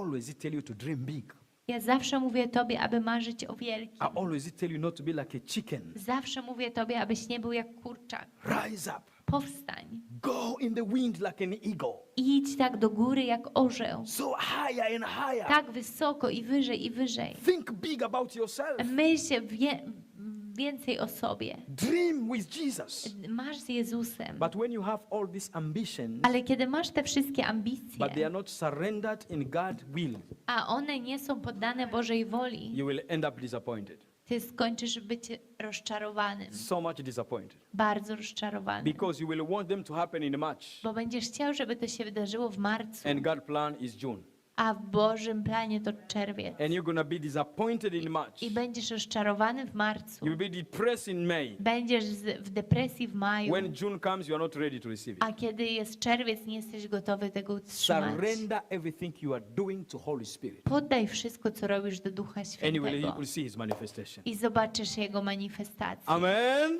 always tell you to dream big. Ja zawsze mówię Tobie, aby marzyć o I wielkim. always tell you not to be like a chicken. Zawsze mówię Tobie, abyś nie był jak kurczak. Rise up. Powstań. Go in the wind like an eagle. Idź tak do góry jak orzeł. So higher and higher. Tak wysoko i wyżej i wyżej. Think big about yourself. Myśl więcej o sobie. Dream with Jesus. Masz z Jezusem. But when you have all these ambitions, Ale kiedy masz te wszystkie ambicje, but they are not surrendered in God's will, a one nie są poddane Bożej woli, you will end up disappointed. ty skończysz być rozczarowanym. So much disappointed. Bardzo rozczarowanym. Because you will want them to happen in March. Bo będziesz chciał, żeby to się wydarzyło w marcu, And God's plan is June. a w Bożym planie to czerwiec. And you're going to be disappointed in March. I będziesz rozczarowany w marcu. You will be depressed in May. Będziesz w depresji w maju. When June comes, you are not ready to receive it. A kiedy jest czerwiec, nie jesteś gotowy tego utrzymać. Surrender everything you are doing to Holy Spirit. Poddaj wszystko, co robisz do Ducha And you Świętego will see His manifestation. i zobaczysz Jego manifestację. Amen.